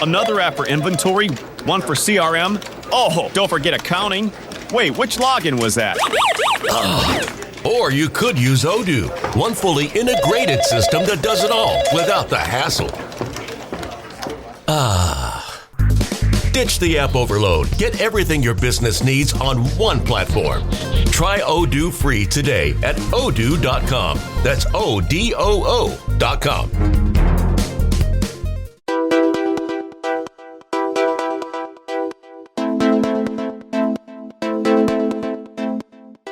Another app for inventory, one for CRM. Oh, don't forget accounting. Wait, which login was that? Or you could use Odoo, one fully integrated system that does it all without the hassle. Ditch the app overload. Get everything your business needs on one platform. Try Odoo free today at odoo.com. That's ODOO.com.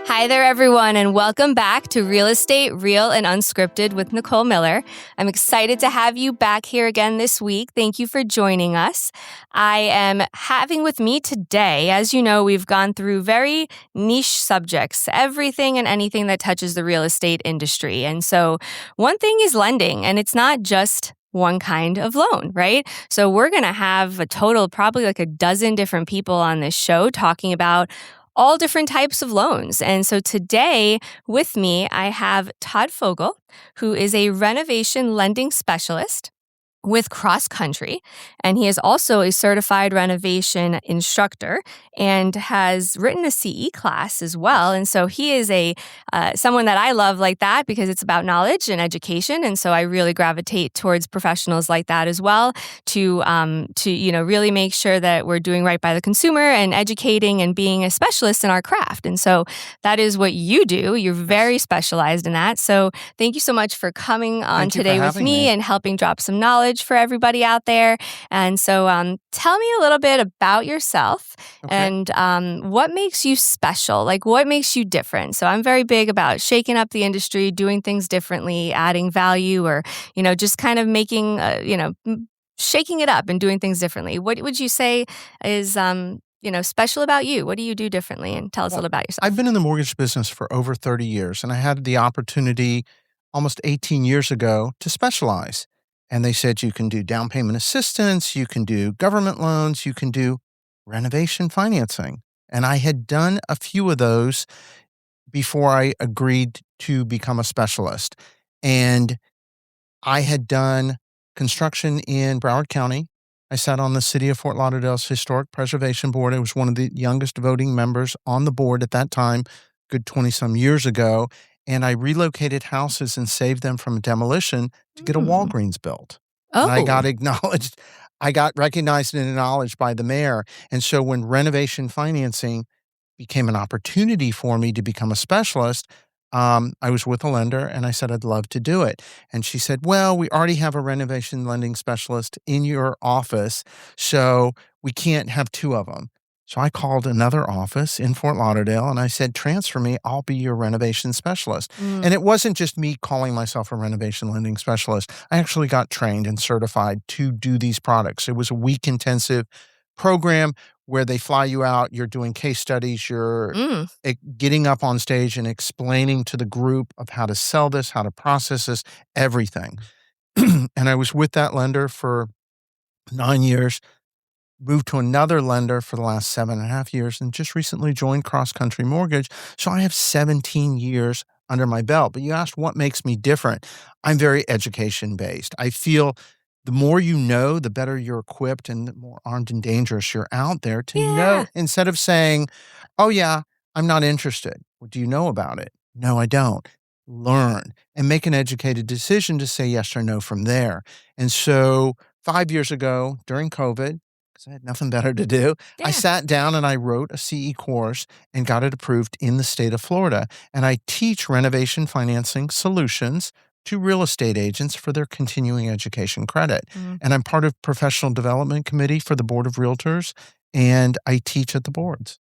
Hi there, everyone, and welcome back to Real Estate, Real and Unscripted with Nicole Miller. I'm excited to have you back here again this week. Thank you for joining us. I am having with me today, as you know, we've gone through very niche subjects, everything and anything that touches the real estate industry. And so one thing is lending, and it's not just one kind of loan, right? So we're going to have a total, probably like a dozen different people on this show talking about all different types of loans. And so today with me, I have Todd Fogel, who is a renovation lending specialist with Cross Country, and he is also a certified renovation instructor and has written a CE class as well. And so he is someone that I love like that because it's about knowledge and education. And so I really gravitate towards professionals like that as well to really make sure that we're doing right by the consumer and educating and being a specialist in our craft. And so that is what you do. You're very specialized in that. So thank you so much for coming on today with me and helping drop some knowledge for everybody out there. And so tell me a little bit about yourself and what makes you special, like what makes you different. So I'm very big about shaking up the industry, doing things differently, adding value, or, just kind of making, shaking it up and doing things differently. What would you say is, special about you? What do you do differently? And tell us a little about yourself. I've been in the mortgage business for over 30 years, and I had the opportunity almost 18 years ago to specialize. And they said, you can do down payment assistance, you can do government loans, you can do renovation financing. And I had done a few of those before I agreed to become a specialist. And I had done construction in Broward County. I sat on the City of Fort Lauderdale's Historic Preservation Board. I was one of the youngest voting members on the board at that time, good 20-some years ago. And I relocated houses and saved them from demolition to get a Walgreens built. Oh. And I got acknowledged. I got recognized and acknowledged by the mayor. And so when renovation financing became an opportunity for me to become a specialist, I was with a lender and I said, I'd love to do it. And she said, well, we already have a renovation lending specialist in your office, so we can't have two of them. So I called another office in Fort Lauderdale and I said, transfer me, I'll be your renovation specialist. And it wasn't just me calling myself a renovation lending specialist. I actually got trained and certified to do these products. It was a week intensive program where they fly you out, you're doing case studies, you're getting up on stage and explaining to the group of how to sell this, how to process this, everything. And I was with that lender for 9 years. Moved to another lender for the last 7.5 years and just recently joined Cross Country Mortgage. So I have 17 years under my belt. But you asked what makes me different. I'm very education-based. I feel the more you know, the better you're equipped and the more armed and dangerous you're out there to know. Instead of saying, oh yeah, I'm not interested. Well, do you know about it? No, I don't. Learn and make an educated decision to say yes or no from there. And so 5 years ago during COVID, because I had nothing better to do, I sat down and I wrote a CE course and got it approved in the state of Florida. And I teach renovation financing solutions to real estate agents for their continuing education credit. And I'm part of professional development committee for the Board of Realtors, and I teach at the boards.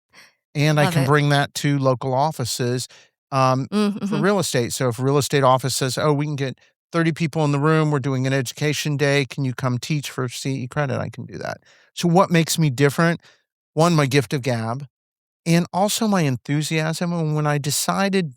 And I can bring that to local offices for real estate. So if a real estate office says, oh, we can get 30 people in the room, we're doing an education day, can you come teach for CE credit? I can do that. So what makes me different? One, my gift of gab, and also my enthusiasm. And when I decided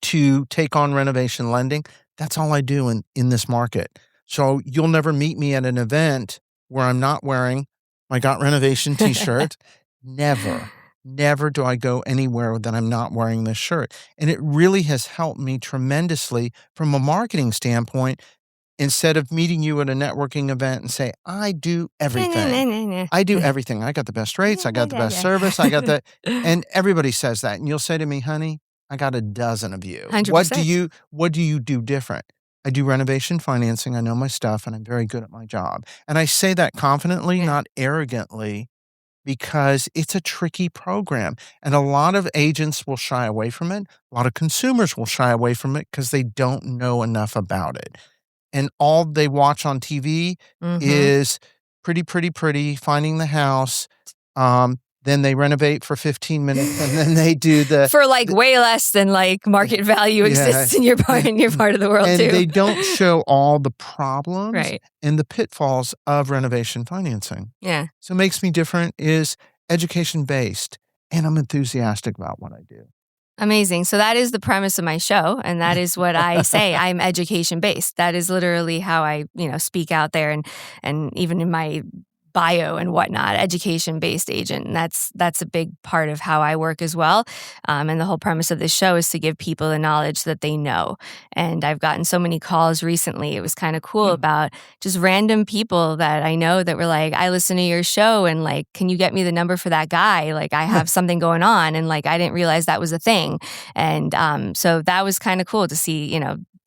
to take on renovation lending, that's all I do in this market. So you'll never meet me at an event where I'm not wearing my Got Renovation t-shirt. Never do I go anywhere that I'm not wearing this shirt. And it really has helped me tremendously from a marketing standpoint instead of meeting you at a networking event and say, I do everything. I do everything. I got the best rates. I got the best service. I got the, and everybody says that. And you'll say to me, honey, I got a dozen of you. 100%. What do you do different? I do renovation financing. I know my stuff and I'm very good at my job. And I say that confidently, not arrogantly, because it's a tricky program. And a lot of agents will shy away from it. A lot of consumers will shy away from it because they don't know enough about it. And all they watch on TV is pretty, finding the house. Then they renovate for 15 minutes and then they do for way less than market value exists in your part of the world and too. They don't show all the problems Right. and the pitfalls of renovation financing. Yeah. So what makes me different is education based, and I'm enthusiastic about what I do. Amazing. So that is the premise of my show, and that is what I say. I'm education based. That is literally how I, speak out there, and even in my bio and whatnot, education-based agent. And that's a big part of how I work as well. And the whole premise of this show is to give people the knowledge that they know. And I've gotten so many calls recently. It was kind of cool about just random people that I know that were like, I listen to your show and can you get me the number for that guy? I have something going on and I didn't realize that was a thing. And so that was kind of cool to see,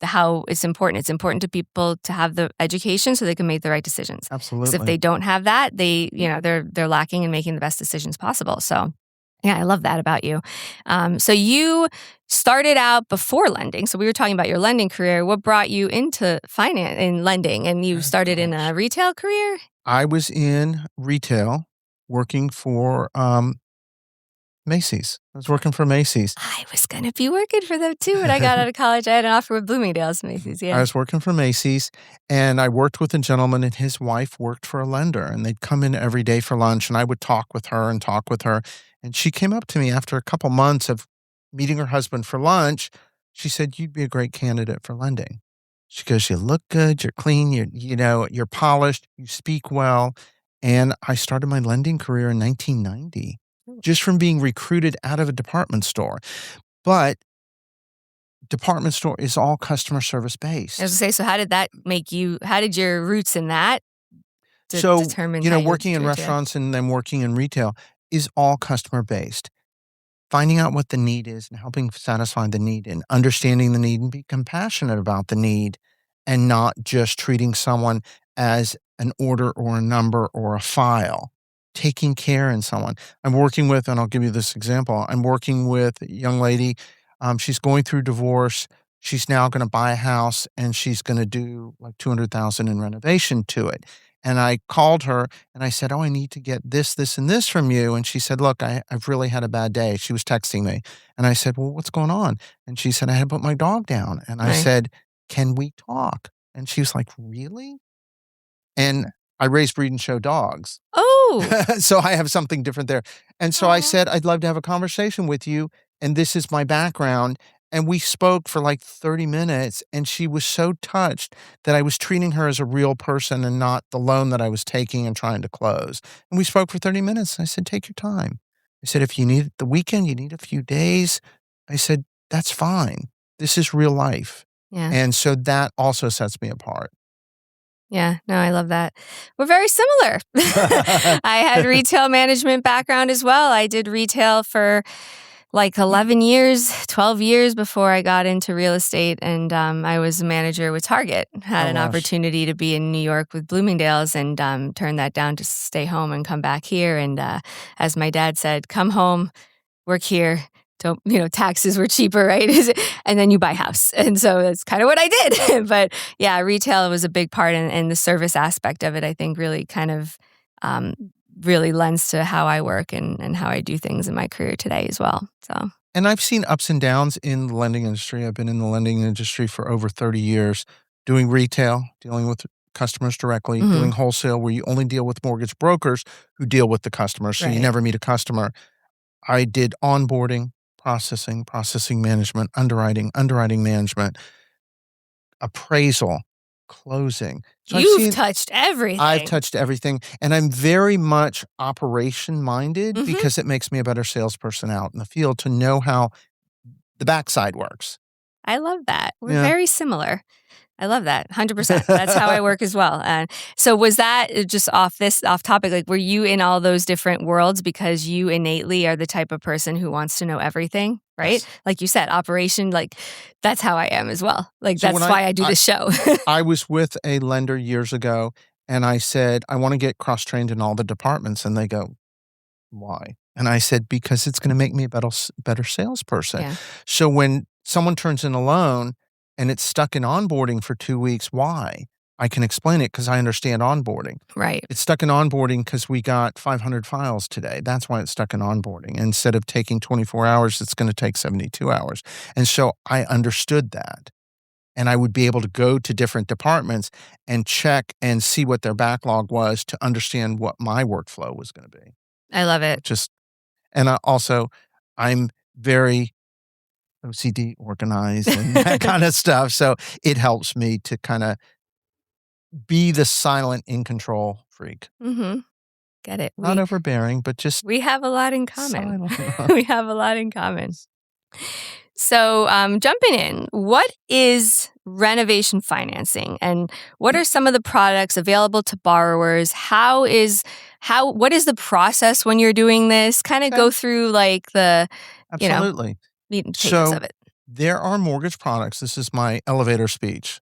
how it's important. It's important to people to have the education so they can make the right decisions. Absolutely. Because if they don't have that, they're lacking in making the best decisions possible. So yeah, I love that about you. So you started out before lending. So we were talking about your lending career. What brought you into finance and lending? And you started in a retail career? I was in retail working for Macy's. I was working for Macy's. I was going to be working for them too when I got out of college. I had an offer with Bloomingdale's Macy's. Yeah. I was working for Macy's and I worked with a gentleman and his wife worked for a lender and they'd come in every day for lunch and I would talk with her. And she came up to me after a couple months of meeting her husband for lunch. She said, you'd be a great candidate for lending. She goes, you look good, you're clean, you're polished, you speak well. And I started my lending career in 1990. Just from being recruited out of a department store. But department store is all customer service based. I was going to say, so how did your roots in that determine? Working in restaurants and then working in retail is all customer based. Finding out what the need is and helping satisfy the need and understanding the need and be compassionate about the need and not just treating someone as an order or a number or a file. Taking care in someone. I'm working with, and I'll give you this example, I'm working with a young lady. She's going through divorce. She's now going to buy a house and she's going to do $200,000 in renovation to it. And I called her and I said, I need to get this, this, and this from you. And she said, look, I've really had a bad day. She was texting me. And I said, well, what's going on? And she said, I had to put my dog down. And I said, can we talk? And she was like, really? And I raise, breed, and show dogs. Oh. So I have something different there. And so I said, I'd love to have a conversation with you. And this is my background. And we spoke for 30 minutes. And she was so touched that I was treating her as a real person and not the loan that I was taking and trying to close. And we spoke for 30 minutes. I said, take your time. I said, if you need the weekend, you need a few days. I said, that's fine. This is real life. Yeah. And so that also sets me apart. Yeah, no, I love that. We're very similar. I had retail management background as well. I did retail for 11 years, 12 years before I got into real estate. And I was a manager with Target. Had an opportunity to be in New York with Bloomingdale's and turned that down to stay home and come back here. And as my dad said, come home, work here. Don't, taxes were cheaper, right? And then you buy a house. And so that's kind of what I did. But yeah, retail was a big part and the service aspect of it, I think really kind of really lends to how I work and how I do things in my career today as well. So. And I've seen ups and downs in the lending industry. I've been in the lending industry for over 30 years, doing retail, dealing with customers directly, doing wholesale where you only deal with mortgage brokers who deal with the customers. So you never meet a customer. I did onboarding, processing management, underwriting management, appraisal, closing. So You've touched everything. I've touched everything. And I'm very much operation minded because it makes me a better salesperson out in the field to know how the backside works. I love that. We're very similar. I love that. 100%. That's how I work as well. And so was that just off topic? Like, were you in all those different worlds because you innately are the type of person who wants to know everything, right? Yes. Like you said, operation, like that's how I am as well. Like So that's why I do this show. I was with a lender years ago and I said, I want to get cross-trained in all the departments. And they go, why? And I said, because it's going to make me a better salesperson. Yeah. So when someone turns in a loan and it's stuck in onboarding for 2 weeks, why? I can explain it because I understand onboarding. Right. It's stuck in onboarding because we got 500 files today. That's why it's stuck in onboarding. Instead of taking 24 hours, it's going to take 72 hours. And so I understood that. And I would be able to go to different departments and check and see what their backlog was to understand what my workflow was going to be. I love it. I'm very OCD, organized, and that kind of stuff. So it helps me to kind of be the silent in control freak. Mm-hmm. Get it. Not overbearing, but just we have a lot in common. silent. We have a lot in common. So jumping in, what is renovation financing and what are some of the products available to borrowers? What is the process when you're doing this? Kind of go through like the, Absolutely. meat and potatoes of it. There are mortgage products. This is my elevator speech.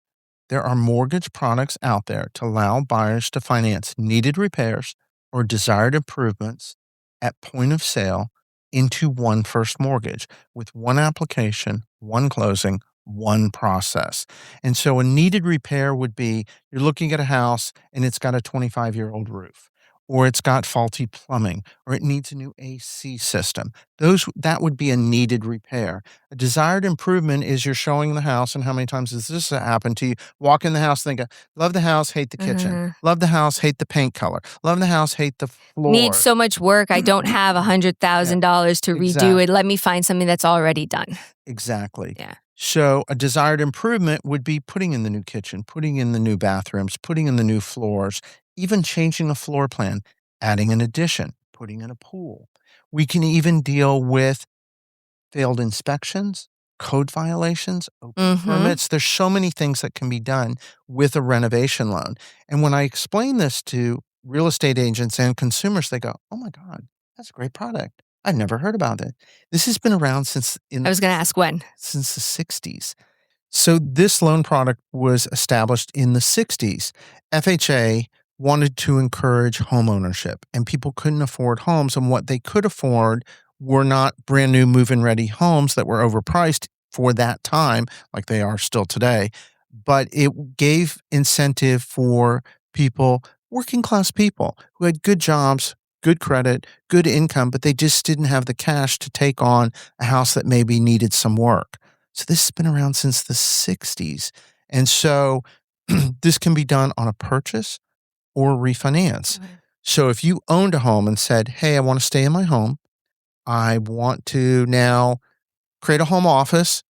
There are mortgage products out there to allow buyers to finance needed repairs or desired improvements at point of sale into one first mortgage with one application, one closing, one process. And so a needed repair would be you're looking at a house and it's got a 25-year-old roof, or it's got faulty plumbing, or it needs a new AC system. That would be a needed repair. A desired improvement is you're showing the house, and how many times has this happened to you? Walk in the house, think, love the house, hate the kitchen. Love the house, hate the paint color. Love the house, hate the floor. Needs so much work. I don't have $100,000 to redo it. Let me find something that's already done. Exactly. Yeah. So a desired improvement would be putting in the new kitchen, putting in the new bathrooms, putting in the new floors, even changing a floor plan, adding an addition, putting in a pool. We can even deal with failed inspections, code violations, open permits. There's so many things that can be done with a renovation loan. And when I explain this to real estate agents and consumers, they go, oh my God, that's a great product. I've never heard about it. This has been around I was going to ask when. Since the 60s. So this loan product was established in the 60s. FHA wanted to encourage home ownership, and people couldn't afford homes, and what they could afford were not brand new move-in ready homes that were overpriced for that time, like they are still today, but it gave incentive for people, working class people who had good jobs, good credit, good income, but they just didn't have the cash to take on a house that maybe needed some work. So this has been around since the 60s. And so this can be done on a purchase or refinance. Okay. So if you owned a home and said, hey, I want to stay in my home, I want to now create a home office,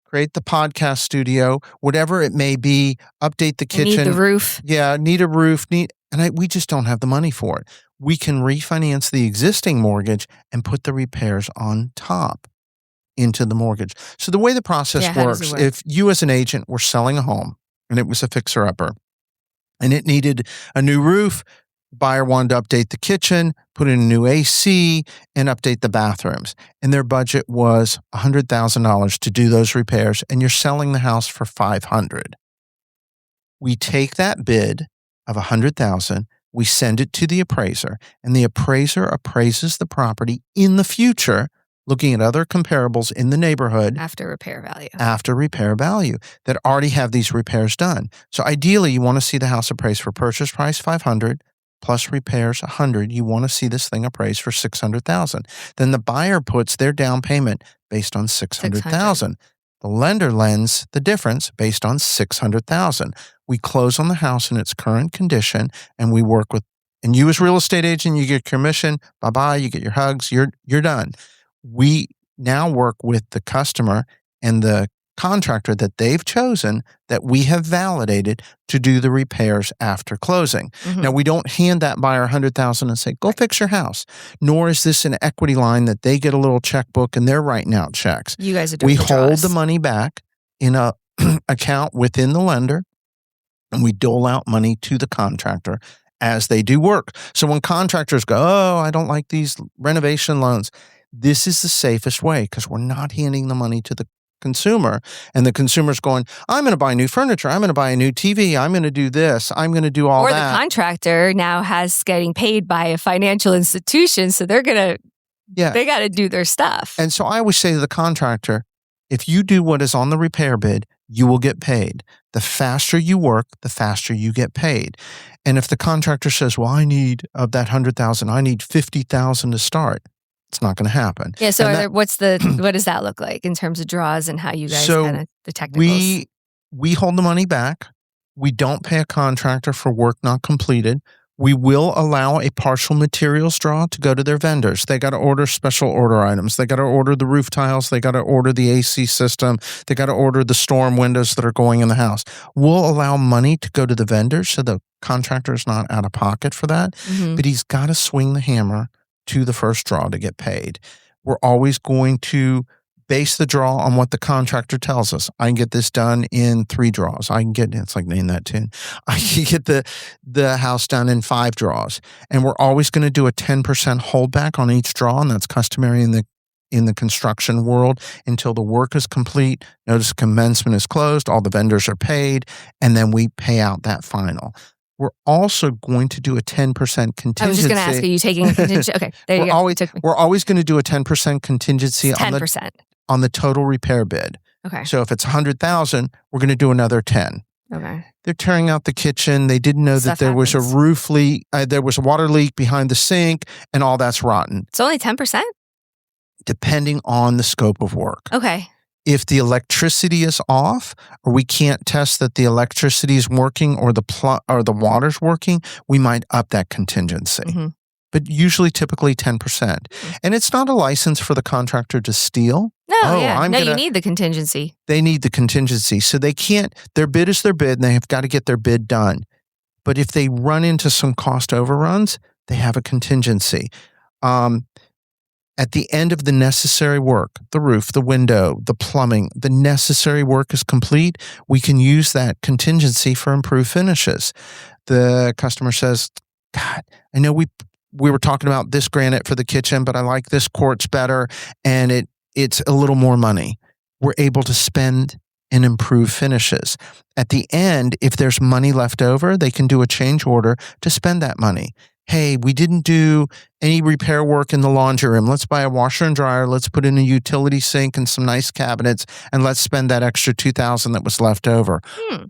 create the podcast studio, whatever it may be, update the kitchen. Need the roof. Yeah, need a roof. We just don't have the money for it. We can refinance the existing mortgage and put the repairs on top into the mortgage. So the way the process works, if you as an agent were selling a home and it was a fixer-upper and it needed a new roof, buyer wanted to update the kitchen, put in a new AC, and update the bathrooms. And their budget was $100,000 to do those repairs, and you're selling the house for $500,000. We take that bid of $100,000, we send it to the appraiser, and the appraiser appraises the property in the future, looking at other comparables in the neighborhood. After repair value that already have these repairs done. So ideally, you want to see the house appraised for purchase price $500,000 plus repairs $100,000. You want to see this thing appraised for $600,000. Then the buyer puts their down payment based on $600,000. The lender lends the difference based on $600,000. We close on the house in its current condition, and we work with. And you as real estate agent, you get commission. Bye bye. You get your hugs. You're done. We now work with the customer and the contractor that they've chosen that we have validated to do the repairs after closing. Now, we don't hand that buyer $100,000 and say, go fix your house. Nor is this an equity line that they get a little checkbook and they're writing out checks. You guys are doing We the hold draws. the money back in a account within the lender. and we dole out money to the contractor as they do work. So when contractors go, oh, I don't like these renovation loans, this is the safest way because we're not handing the money to the consumer, and the consumer's going, I'm going to buy new furniture, I'm going to buy a new TV, I'm going to do this, I'm going to do all that. Or the contractor now has getting paid by a financial institution, so they got to do their stuff. And so I always say to the contractor, if you do what is on the repair bid, you will get paid. The faster you work, the faster you get paid. And if the contractor says, well, I need of that 100,000, I need 50,000 to start, it's not going to happen. Yeah. So what does that look like in terms of draws and how you guys kind of the technicals? We hold the money back. We don't pay a contractor for work not completed. We will allow a partial materials draw to go to their vendors. They got to order special order items. They got to order the roof tiles. They got to order the AC system. They got to order the storm windows that are going in the house. We'll allow money to go to the vendors so the contractor is not out of pocket for that. Mm-hmm. But he's got to swing the hammer to the first draw to get paid. We're always going to base the draw on what the contractor tells us. I can get this done in 3 draws. It's like name that tune. I can get the house done in 5 draws. And we're always going to do a 10% holdback on each draw, and that's customary in the construction world until the work is complete. Notice commencement is closed, all the vendors are paid, and then we pay out that final. We're also going to do a 10% contingency. I was just going to ask, are you taking a contingency? Okay, there you go. We're always going to do a 10% contingency 10%. On the total repair bid. Okay. So if it's 100,000, we're going to do another 10. Okay. They're tearing out the kitchen. They didn't know that there was a roof leak. There was a water leak behind the sink, and all that's rotten. It's only 10%? Depending on the scope of work. Okay. If the electricity is off, or we can't test that the electricity is working, or the water's working, we might up that contingency. Mm-hmm. But usually, typically 10%. And it's not a license for the contractor to steal. No, you need the contingency. They need the contingency. So they can't, their bid is their bid, and they have got to get their bid done. But if they run into some cost overruns, they have a contingency. At the end of the necessary work, the roof, the window, the plumbing, the necessary work is complete, we can use that contingency for improved finishes. The customer says, God, I know we were talking about this granite for the kitchen, but I like this quartz better, and it's a little more money. We're able to spend and improve finishes. At the end, if there's money left over, they can do a change order to spend that money. Hey, we didn't do any repair work in the laundry room. Let's buy a washer and dryer. Let's put in a utility sink and some nice cabinets, and let's spend that extra $2,000 that was left over.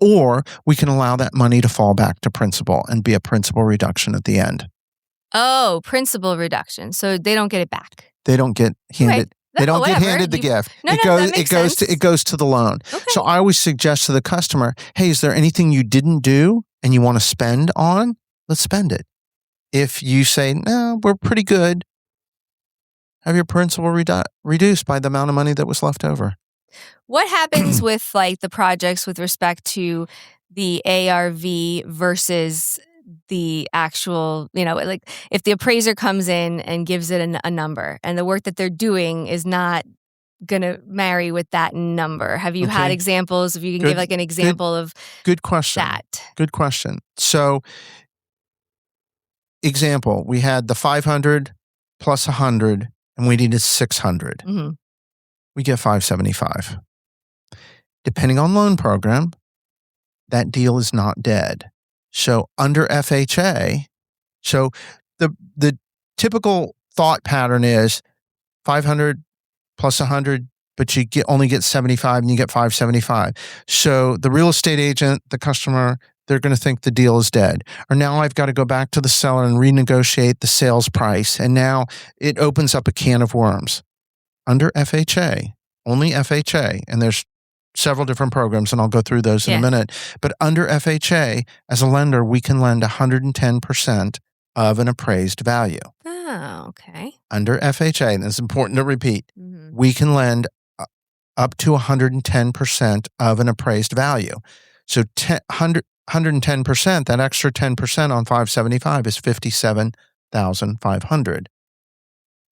Or we can allow that money to fall back to principal and be a principal reduction at the end. Oh, principal reduction. So they don't get it back. They don't get handed. Right. They don't get handed the gift. It goes to the loan. Okay. So I always suggest to the customer, hey, is there anything you didn't do and you want to spend on? Let's spend it. If you say, no, we're pretty good, have your principal reduced by the amount of money that was left over. What happens with like the projects with respect to the ARV versus the actual, like if the appraiser comes in and gives it a number and the work that they're doing is not going to marry with that number? Have you had examples? If you can give like an example of good question. Good question. So, example, we had the 500 plus 100 and we needed 600. Mm-hmm. We get 575. Depending on loan program, that deal is not dead. So under FHA, so the typical thought pattern is 500 plus 100, but you only get 75 and you get 575. So the real estate agent, the customer, they're going to think the deal is dead. Or now I've got to go back to the seller and renegotiate the sales price. And now it opens up a can of worms. Under FHA, only FHA, and there's several different programs, and I'll go through those in a minute. But under FHA, as a lender, we can lend 110% of an appraised value. Oh, okay. Under FHA, and it's important to repeat, we can lend up to 110% of an appraised value. So 110%, that extra 10% on 575 is $57,500.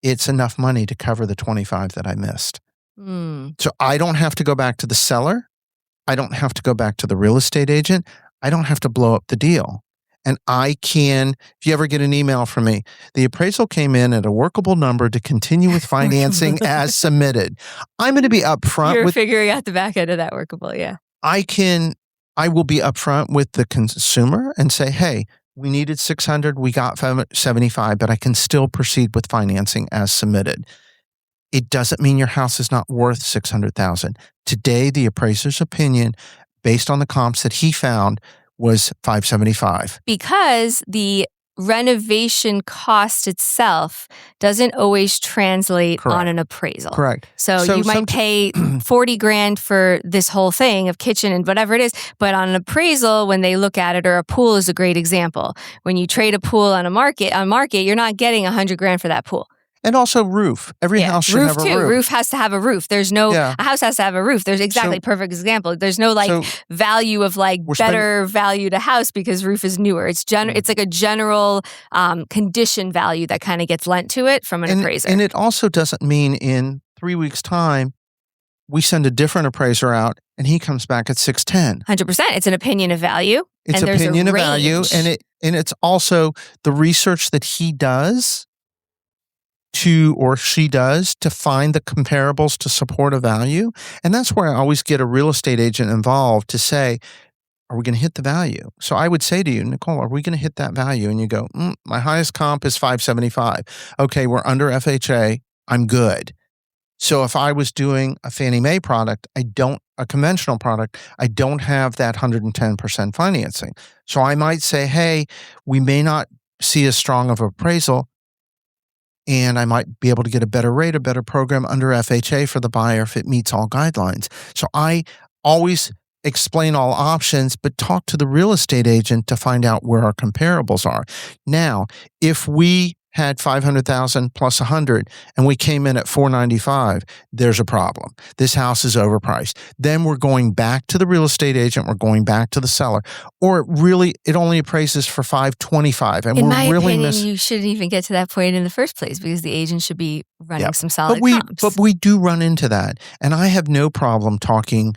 It's enough money to cover the 25 that I missed. So I don't have to go back to the seller. I don't have to go back to the real estate agent. I don't have to blow up the deal. And I can, if you ever get an email from me, the appraisal came in at a workable number to continue with financing as submitted. I'm going to be upfront You're with, figuring out the back end of that workable, yeah. I will be upfront with the consumer and say, hey, we needed 600, we got 75, but I can still proceed with financing as submitted. It doesn't mean your house is not worth 600,000. Today, the appraiser's opinion, based on the comps that he found, was 575. Because the renovation cost itself doesn't always translate Correct. on an appraisal. Correct. So you might pay 40 grand for this whole thing of kitchen and whatever it is, but on an appraisal, when they look at it, or a pool is a great example. When you trade a pool on market, you're not getting 100 grand for that pool. And also roof. Every house should have a roof. Roof has to have a roof. There's no, a house has to have a roof. There's perfect example. There's no value of better value to house because roof is newer. It's like a general condition value that kind of gets lent to it from an appraiser. And it also doesn't mean in 3 weeks' time, we send a different appraiser out and he comes back at 610. 100%. It's an opinion of value. It's and opinion there's a of value. And it's also the research that he does or she does to find the comparables to support a value. And that's where I always get a real estate agent involved to say, are we going to hit the value? So I would say to you, Nicole, are we going to hit that value? And you go, my highest comp is 575. Okay, we're under FHA. I'm good. So if I was doing a Fannie Mae product, a conventional product, I don't have that 110% financing. So I might say, hey, we may not see as strong of appraisal, and I might be able to get a better rate, a better program under FHA for the buyer if it meets all guidelines. So I always explain all options, but talk to the real estate agent to find out where our comparables are. Now, if we had 500,000 plus 100 and we came in at 495, there's a problem. This house is overpriced. Then we're going back to the real estate agent, we're going back to the seller, or it only appraises for 525. And in my opinion, you shouldn't even get to that point in the first place because the agent should be running some solid comps. But we do run into that. And I have no problem talking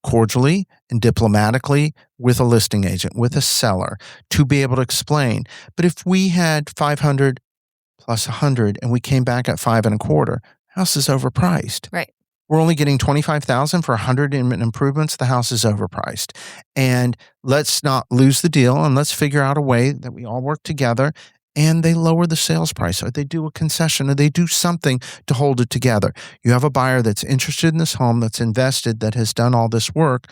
cordially and diplomatically with a listing agent, with a seller, to be able to explain. But if we had 500 plus 100 and we came back at 5.25, house is overpriced. Right. We're only getting 25,000 for 100 improvements. The house is overpriced. And let's not lose the deal, and let's figure out a way that we all work together and they lower the sales price, or they do a concession, or they do something to hold it together. You have a buyer that's interested in this home, that's invested, that has done all this work.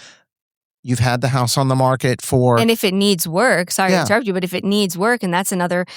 You've had the house on the market for... And if it needs work, sorry to interrupt you, but if it needs work, and that's another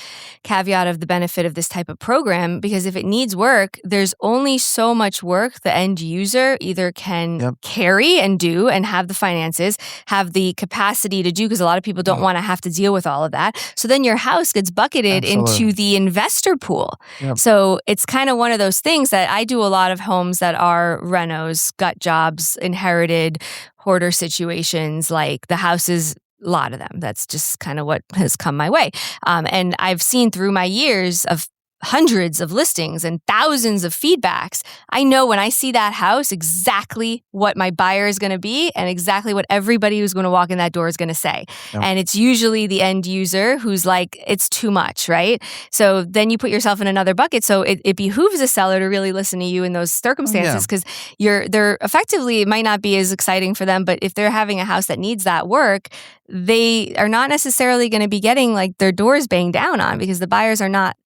caveat of the benefit of this type of program, because if it needs work, there's only so much work the end user either can carry and do and have the finances, have the capacity to do, because a lot of people don't want to have to deal with all of that. So then your house gets bucketed into the investor pool. So it's kind of one of those things that I do a lot of homes that are renos, gut jobs, inherited, hoarder situations, like the houses, a lot of them. That's just kind of what has come my way. And I've seen through my years of hundreds of listings and thousands of feedbacks, I know when I see that house exactly what my buyer is going to be and exactly what everybody who's going to walk in that door is going to say. And it's usually the end user who's like, it's too much, right? So then you put yourself in another bucket. So it behooves a seller to really listen to you in those circumstances, because they're effectively, it might not be as exciting for them, but if they're having a house that needs that work, they are not necessarily going to be getting like their doors banged down on, because the buyers are not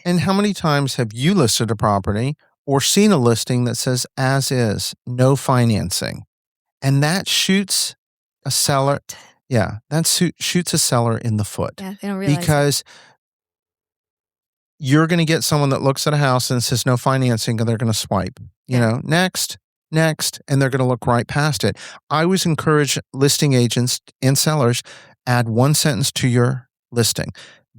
And how many times have you listed a property or seen a listing that says as is, no financing? And that shoots a seller. Yeah, that shoots a seller in the foot. Yeah, they don't realize because you're going to get someone that looks at a house and says no financing, and they're going to swipe. Next, and they're going to look right past it. I always encourage listing agents and sellers, add one sentence to your listing.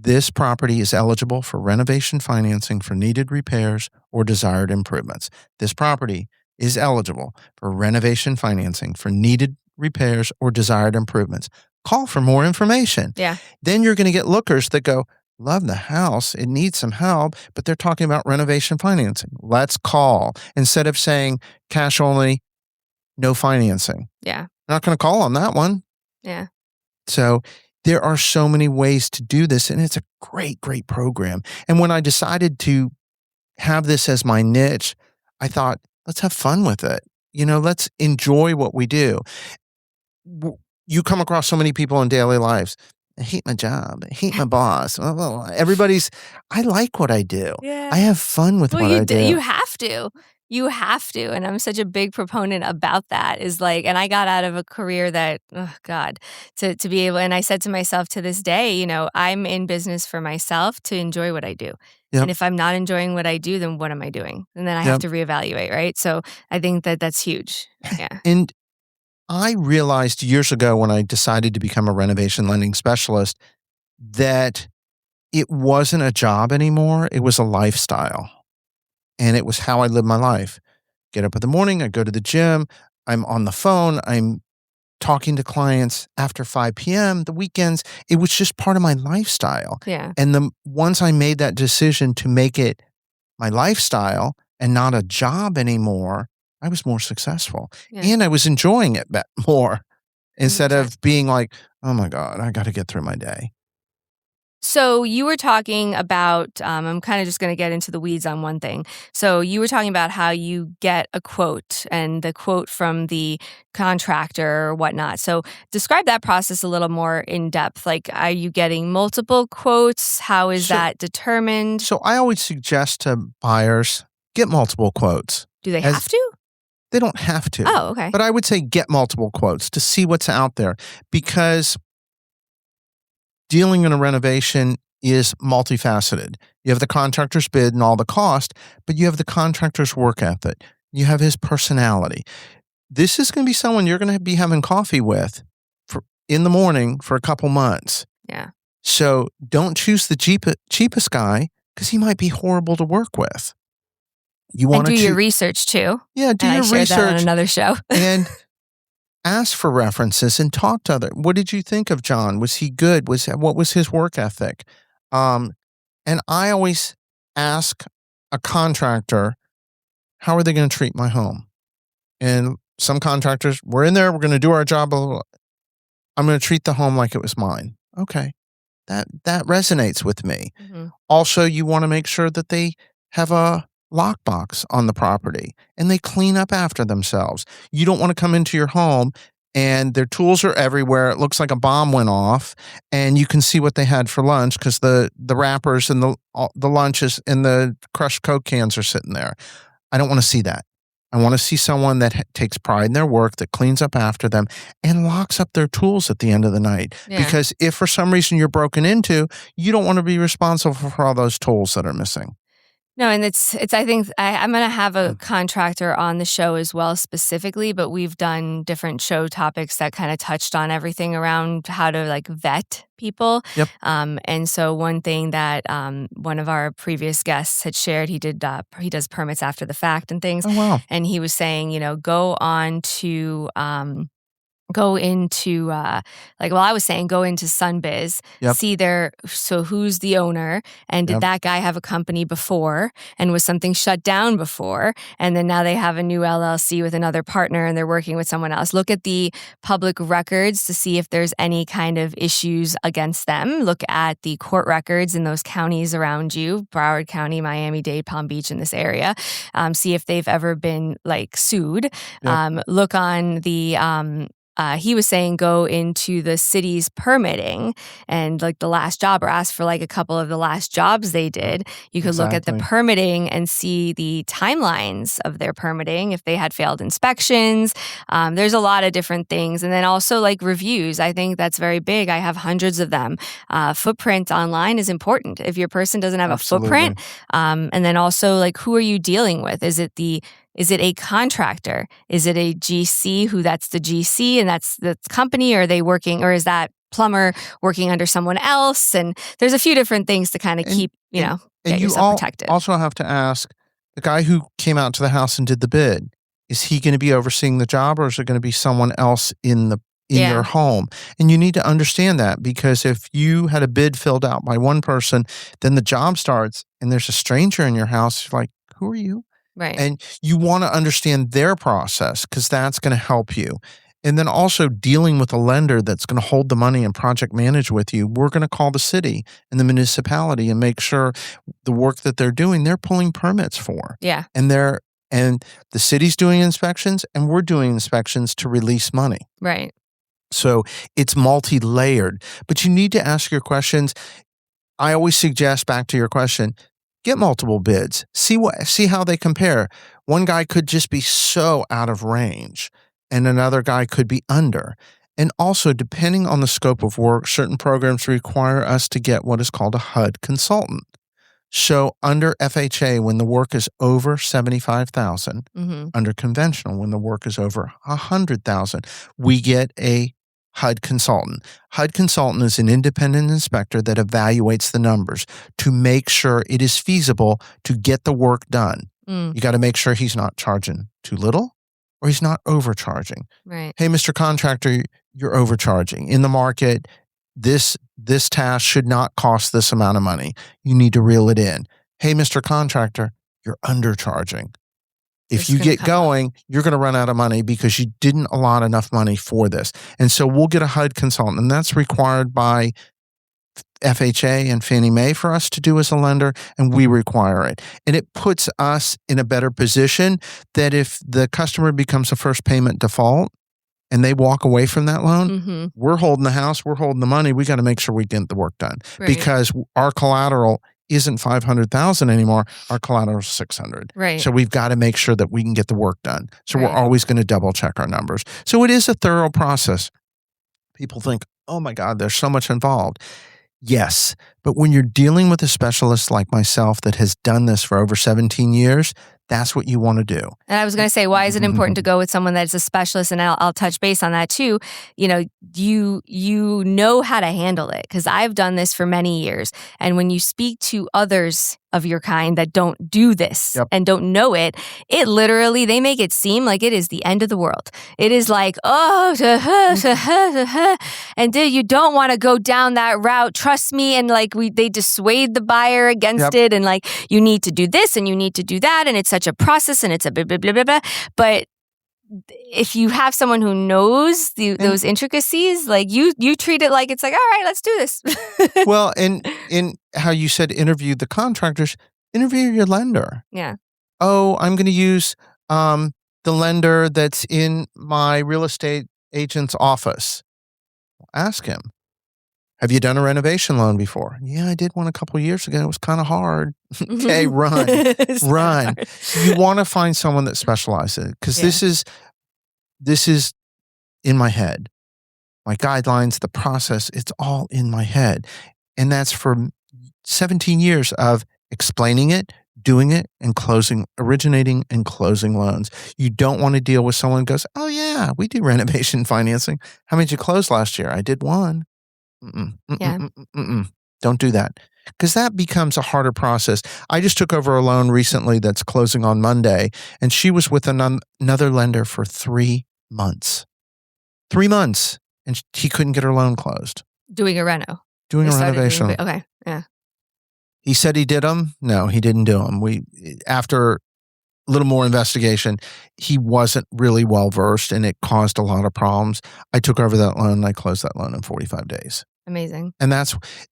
This property is eligible for renovation financing for needed repairs or desired improvements. This property is eligible for renovation financing for needed repairs or desired improvements. Call for more information. Yeah. Then you're going to get lookers that go, love the house, it needs some help, but they're talking about renovation financing. Let's call. Instead of saying cash only, no financing. Yeah. Not going to call on that one. Yeah. So there are so many ways to do this, and it's a great, great program. And when I decided to have this as my niche, I thought, let's have fun with it. Let's enjoy what we do. You come across so many people in daily lives. I hate my job. I hate my boss. I like what I do. Yeah. I have fun with Well, what I do. you have to. You have to. And I'm such a big proponent about that and I got out of a career that, oh God, to be able, and I said to myself to this day, I'm in business for myself to enjoy what I do. Yep. And if I'm not enjoying what I do, then what am I doing? And then I have Yep. to reevaluate, right? So I think that that's huge. Yeah. And I realized years ago when I decided to become a renovation lending specialist that it wasn't a job anymore. It was a lifestyle. And it was how I live my life. Get up in the morning, I go to the gym, I'm on the phone, I'm talking to clients after 5 p.m., the weekends. It was just part of my lifestyle. Yeah. And once I made that decision to make it my lifestyle and not a job anymore, I was more successful. Yeah. And I was enjoying it more instead 100%. of being like, oh my God, I got to get through my day. So you were talking about, I'm kind of just going to get into the weeds on one thing. So you were talking about how you get a quote and the quote from the contractor or whatnot. So describe that process a little more in depth. Like, are you getting multiple quotes? How is that determined? So I always suggest to buyers, get multiple quotes. Do they have to? They don't have to. Oh, okay. But I would say get multiple quotes to see what's out there, because dealing in a renovation is multifaceted. You have the contractor's bid and all the cost, but you have the contractor's work ethic. You have his personality. This is going to be someone you're going to be having coffee with in the morning for a couple months. Yeah. So don't choose the cheapest guy, because he might be horrible to work with. You want to do your research too. Yeah, do and your I shared research that on another show. and ask for references and talk to other. What did you think of John? Was he good? What was his work ethic? And I always ask a contractor, how are they going to treat my home? And some contractors, we're in there, we're going to do our job. Blah, blah, blah. I'm going to treat the home like it was mine. Okay, that resonates with me. Mm-hmm. Also, you want to make sure that they have a lockbox on the property and they clean up after themselves. You don't want to come into your home and their tools are everywhere. It looks like a bomb went off, and you can see what they had for lunch because the wrappers and the lunches and the crushed Coke cans are sitting there. I don't want to see that. I want to see someone that takes pride in their work, that cleans up after them, and locks up their tools at the end of the night. Yeah. Because if for some reason you're broken into, you don't want to be responsible for all those tools that are missing. No, and it's. I think I'm going to have a contractor on the show as well specifically, but we've done different show topics that kind of touched on everything around how to like vet people. Yep. And so one thing that one of our previous guests had shared, he does permits after the fact and things. Oh, wow. And he was saying, go into I was saying go into Sunbiz, Yep. see so who's the owner, and did that guy have a company before, and was something shut down before, and then now they have a new LLC with another partner and they're working with someone else. Look at the public records to see if there's any kind of issues against them. Look at the court records in those counties around you, Broward County, Miami-Dade, Palm Beach, in this area. See if they've ever been sued. Yep. Look on the he was saying go into the city's permitting and the last job, or ask for a couple of the last jobs they did. You could look at the permitting and see the timelines of their permitting, if they had failed inspections. There's a lot of different things. And then also reviews. I think that's very big. I have hundreds of them. Footprint online is important. If your person doesn't have Absolutely. a footprint, and then also who are you dealing with? Is it a contractor? Is it a GC who that's the GC and that's the company? Or are they working, or is that plumber working under someone else? And there's a few different things to kind of keep, get yourself protected. Also have to ask the guy who came out to the house and did the bid, is he going to be overseeing the job, or is it going to be someone else in your home? And you need to understand that, because if you had a bid filled out by one person, then the job starts and there's a stranger in your house, you're like, who are you? Right. And you want to understand their process, because that's going to help you. And then also dealing with a lender that's going to hold the money and project manage with you. We're going to call the city and the municipality and make sure the work that they're doing, they're pulling permits for. Yeah. And the city's doing inspections and we're doing inspections to release money. Right. So it's multi-layered, but you need to ask your questions. I always suggest, back to your question, get multiple bids. See how they compare. One guy could just be so out of range and another guy could be under. And also, depending on the scope of work, certain programs require us to get what is called a HUD consultant. So under FHA, when the work is over $75,000, under conventional, when the work is over $100,000, we get a HUD consultant. HUD consultant is an independent inspector that evaluates the numbers to make sure it is feasible to get the work done. You got to make sure he's not charging too little or he's not overcharging. Right. Hey, Mr. Contractor, you're overcharging. In the market, this task should not cost this amount of money. You need to reel it in. Hey, Mr. Contractor, you're undercharging. If you get going, you're going to run out of money because you didn't allot enough money for this. And so we'll get a HUD consultant, and that's required by FHA and Fannie Mae for us to do as a lender, and we require it. And it puts us in a better position that if the customer becomes a first payment default and they walk away from that loan, we're holding the house, we're holding the money. We got to make sure we get the work done because our collateral isn't $500,000 anymore. Our collateral is $600,000. Right. So we've got to make sure that we can get the work done. So we're always going to double check our numbers. So it is a thorough process. People think, oh my God, there's so much involved. Yes. But when you're dealing with a specialist like myself that has done this for over 17 years, that's what you want to do. And I was going to say, why is it important to go with someone that's a specialist? And I'll touch base on that too. You know, you know how to handle it because I've done this for many years. And when you speak to others of your kind that don't do this and don't know it, it literally, they make it seem like it is the end of the world. It is like, oh, and dude, you don't want to go down that route. Trust me. And like they dissuade the buyer against it. And like, you need to do this and you need to do that. And it's such a process and it's a blah, blah, blah, blah, blah. But if you have someone who knows those intricacies, like you treat it like it's like, all right, let's do this. Well, and in how you said interview the contractors, interview your lender. Yeah. Oh, I'm going to use the lender that's in my real estate agent's office. Ask him. Have you done a renovation loan before? Yeah, I did one a couple of years ago. It was kind of hard. Okay, run. You want to find someone that specializes because this is in my head. My guidelines, the process, it's all in my head. And that's for 17 years of explaining it, doing it, and originating and closing loans. You don't want to deal with someone who goes, oh yeah, we do renovation financing. How many did you close last year? I did one. Don't do that because that becomes a harder process. I just took over a loan recently that's closing on Monday, and she was with another lender for 3 months. 3 months, and he couldn't get her loan closed. Doing a reno. Doing a renovation. Okay, yeah. He said he did them. No, he didn't do them. After a little more investigation, he wasn't really well versed, and it caused a lot of problems. I took over that loan, and I closed that loan in 45 days. Amazing. And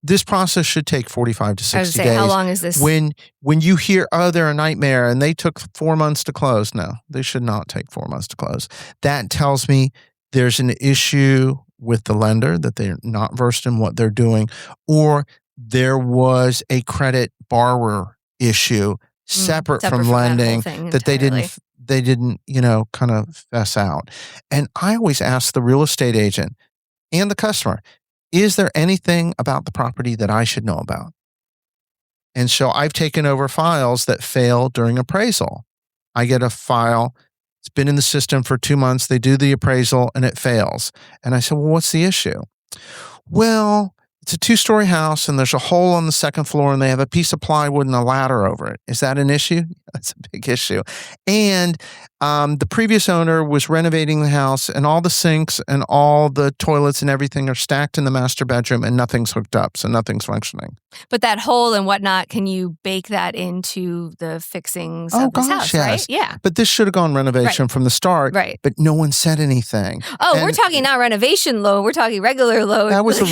this process should take 45 to 60 I was days. say, how long is this? When you hear, oh, they're a nightmare and they took 4 months to close. No, they should not take 4 months to close. That tells me there's an issue with the lender that they're not versed in what they're doing, or there was a credit borrower issue separate from lending that they didn't, kind of fess out. And I always ask the real estate agent and the customer, is there anything about the property that I should know about? And so I've taken over files that fail during appraisal. I get a file, it's been in the system for 2 months, they do the appraisal and it fails. And I said, well, what's the issue? Well, it's a 2-story house and there's a hole on the second floor and they have a piece of plywood and a ladder over it. Is that an issue? That's a big issue. And the previous owner was renovating the house and all the sinks and all the toilets and everything are stacked in the master bedroom and nothing's hooked up, so nothing's functioning. But that hole and whatnot, can you bake that into the fixings Oh of this gosh, house, yes. right? Yeah. But this should have gone renovation from the start. Right. But no one said anything. Oh, we're talking not renovation loan. We're talking regular loan. That was a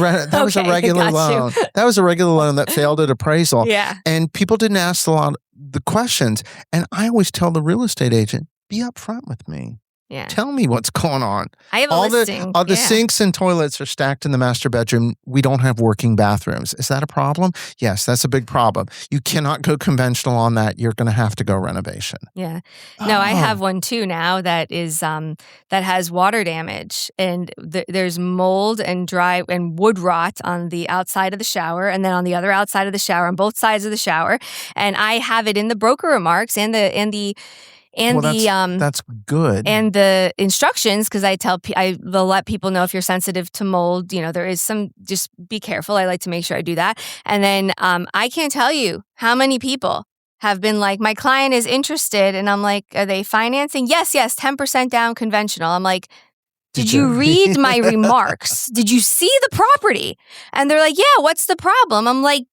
regular loan. That was a regular loan that failed at appraisal. Yeah. And people didn't ask a lot of the questions. And I always tell the real estate agent, be upfront with me. Yeah. Tell me what's going on. I have a listing. All the sinks and toilets are stacked in the master bedroom. We don't have working bathrooms. Is that a problem? Yes, that's a big problem. You cannot go conventional on that. You're going to have to go renovation. Yeah. No, I have one too now that is that has water damage, and there's mold and dry and wood rot on the outside of the shower, and then on the other outside of the shower, on both sides of the shower. And I have it in the broker remarks and that's good. And the instructions, because I will let people know if you're sensitive to mold, there is some, just be careful. I like to make sure I do that. And then I can't tell you how many people have been like, my client is interested. And I'm like, are they financing? Yes, 10% down conventional. I'm like, did you read my remarks? Did you see the property? And they're like, yeah, what's the problem? I'm like,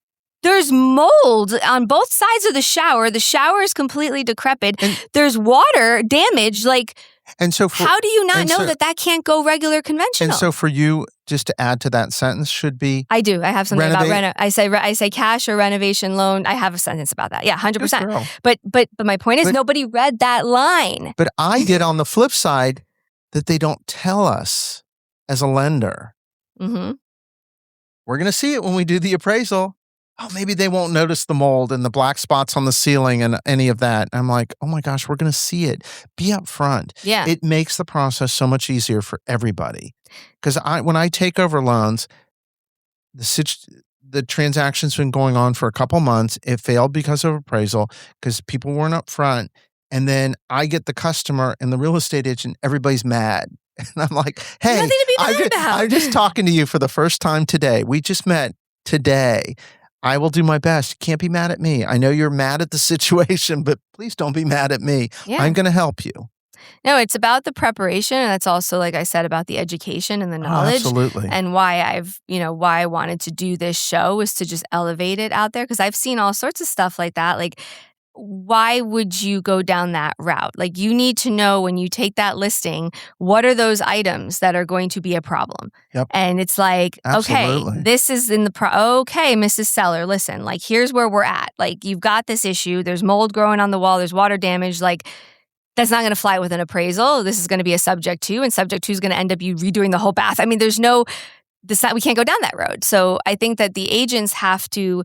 there's mold on both sides of the shower. The shower is completely decrepit. There's water damage. How do you not know that can't go regular conventional? And so for you, just to add to that sentence, should be... I do. I have something about I say cash or renovation loan. I have a sentence about that. Yeah, 100%. But my point is nobody read that line. But I did on the flip side that they don't tell us as a lender. Mm-hmm. We're going to see it when we do the appraisal. Oh, maybe they won't notice the mold and the black spots on the ceiling and any of that. I'm like, oh my gosh, we're going to see it. Be upfront. Yeah. It makes the process so much easier for everybody. Because when I take over loans, the transaction's been going on for a couple months. It failed because of appraisal because people weren't upfront. And then I get the customer and the real estate agent, everybody's mad. And I'm like, hey, nothing to be mad about. I'm just talking to you for the first time today. We just met today. I will do my best. You can't be mad at me. I know you're mad at the situation, but please don't be mad at me. Yeah. I'm going to help you. No, it's about the preparation. And that's also, like I said, about the education and the knowledge. Absolutely. And why why I wanted to do this show was to just elevate it out there. Because I've seen all sorts of stuff like that. Like, why would you go down that route? Like, you need to know when you take that listing, what are those items that are going to be a problem? Yep. And it's like, Absolutely. okay, this is okay, Mrs. Seller, listen, like, here's where we're at. Like, you've got this issue. There's mold growing on the wall. There's water damage. Like, that's not going to fly with an appraisal. This is going to be a subject to, and subject to is going to end up you redoing the whole bath. I mean, we can't go down that road. So I think that the agents have to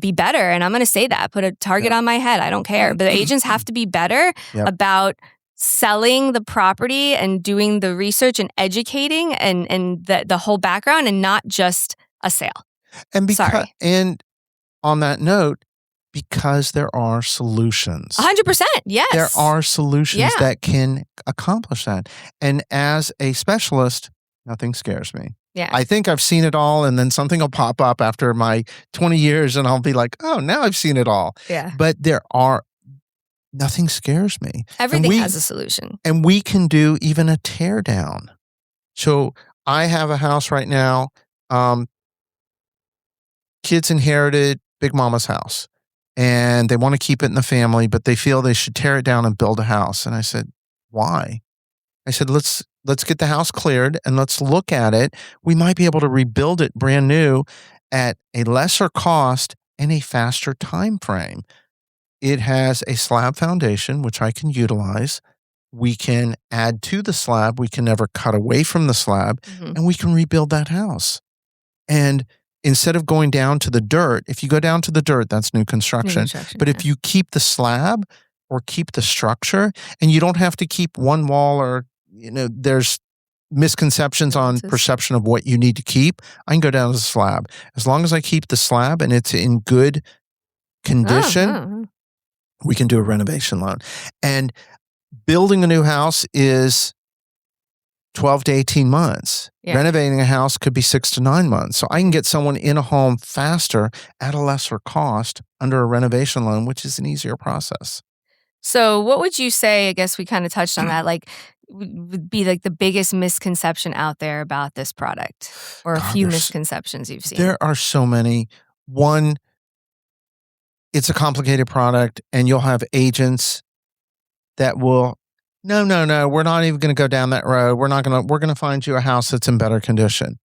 be better. And I'm going to say that, put a target on my head. I don't care. But the agents have to be better about selling the property and doing the research and educating and the whole background and not just a sale. And on that note, because there are solutions. 100%. Yes. There are solutions that can accomplish that. And as a specialist, nothing scares me. Yeah. I think I've seen it all, and then something will pop up after my 20 years, and I'll be like, oh, now I've seen it all. Yeah. But nothing scares me. Everything has a solution. And we can do even a tear down. So I have a house right now. Kids inherited Big Mama's house, and they want to keep it in the family, but they feel they should tear it down and build a house. And I said, why? I said, let's get the house cleared and let's look at it. We might be able to rebuild it brand new at a lesser cost and a faster time frame. It has a slab foundation, which I can utilize. We can add to the slab. We can never cut away from the slab, and we can rebuild that house. And instead of going down to the dirt, if you go down to the dirt, that's new construction. But if you keep the slab or keep the structure, and you don't have to keep one wall or, there's misconceptions on perception of what you need to keep. I can go down to the slab. As long as I keep the slab and it's in good condition, we can do a renovation loan. And building a new house is 12 to 18 months. Yeah. Renovating a house could be 6 to 9 months. So I can get someone in a home faster at a lesser cost under a renovation loan, which is an easier process. So what would you say, I guess we kind of touched on that, would be like the biggest misconception out there about this product, or a few misconceptions you've seen? There are so many. One, it's a complicated product, and you'll have agents that will, no, we're not even going to go down that road. We're going to find you a house that's in better condition.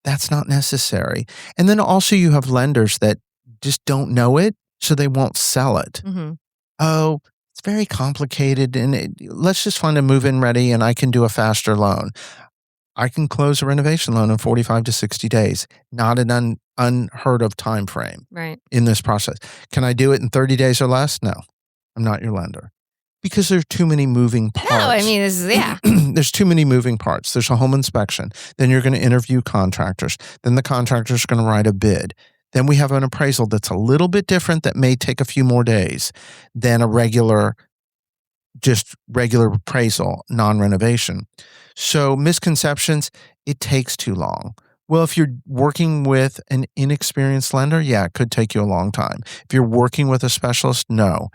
That's not necessary. And then also you have lenders that just don't know it, so they won't sell it. Mm-hmm. Oh, it's very complicated, and let's just find a move-in ready, and I can do a faster loan. I can close a renovation loan in 45 to 60 days, not an unheard of time frame Right. in this process. Can I do it in 30 days or less? No, I'm not your lender. Because there's too many moving parts. No, I mean, this is, yeah. There's too many moving parts. There's a home inspection. Then you're going to interview contractors. Then the contractor's going to write a bid. Then we have an appraisal that's a little bit different that may take a few more days than a regular appraisal, non-renovation. So misconceptions, it takes too long. Well, if you're working with an inexperienced lender, yeah, it could take you a long time. If you're working with a specialist, no.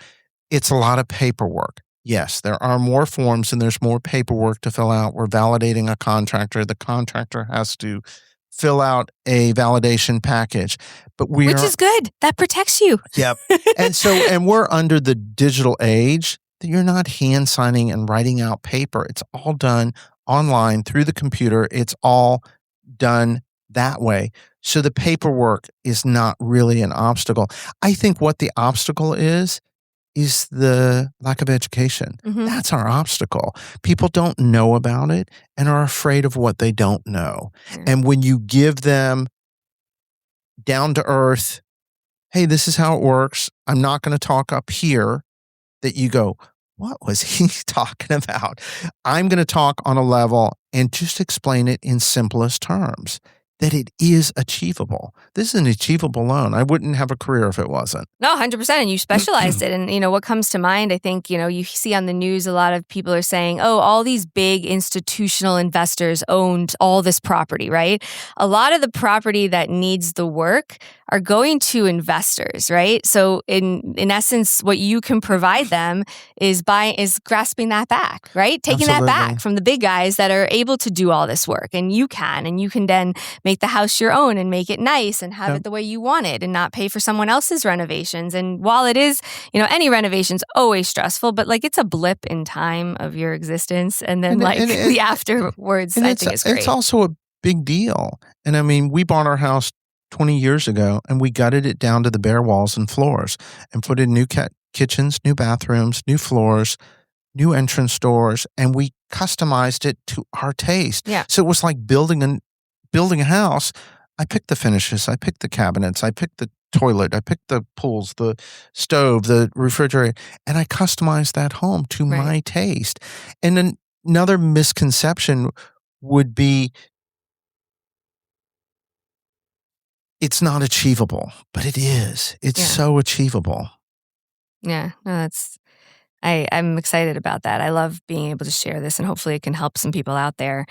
It's a lot of paperwork. Yes, there are more forms and there's more paperwork to fill out. We're validating a contractor. The contractor has to fill out a validation package. Which is good. That protects you. Yep. And we're under the digital age that you're not hand signing and writing out paper. It's all done online through the computer. It's all done that way. So the paperwork is not really an obstacle. I think what the obstacle is the lack of education. Mm-hmm. That's our obstacle. People don't know about it and are afraid of what they don't know. Mm. And when you give them down to earth, hey, this is how it works. I'm not going to talk up here, that you go, what was he talking about? I'm going to talk on a level and just explain it in simplest terms, that it is achievable. This is an achievable loan. I wouldn't have a career if it wasn't. No, 100%. And you specialized it. And, what comes to mind, I think, you see on the news, a lot of people are saying, oh, all these big institutional investors owned all this property, right? A lot of the property that needs the work are going to investors, right? So in essence, what you can provide them is grasping that back, right? Taking Absolutely. that back from the big guys that are able to do all this work. And you can then make the house your own and make it nice and have it the way you want it and not pay for someone else's renovations. And while it is, any renovation's always stressful, but it's a blip in time of your existence. And then the afterwards, I think is great. It's also a big deal. And I mean, we bought our house 20 years ago and we gutted it down to the bare walls and floors and put in new kitchens, new bathrooms, new floors, new entrance doors, and we customized it to our taste. Yeah. So it was like building a house. I picked the finishes, I picked the cabinets, I picked the toilet, I picked the pools, the stove, the refrigerator, and I customized that home to my taste. And then another misconception would be it's not achievable, but it is. It's so achievable. Yeah, no, I'm excited about that. I love being able to share this, and hopefully it can help some people out there.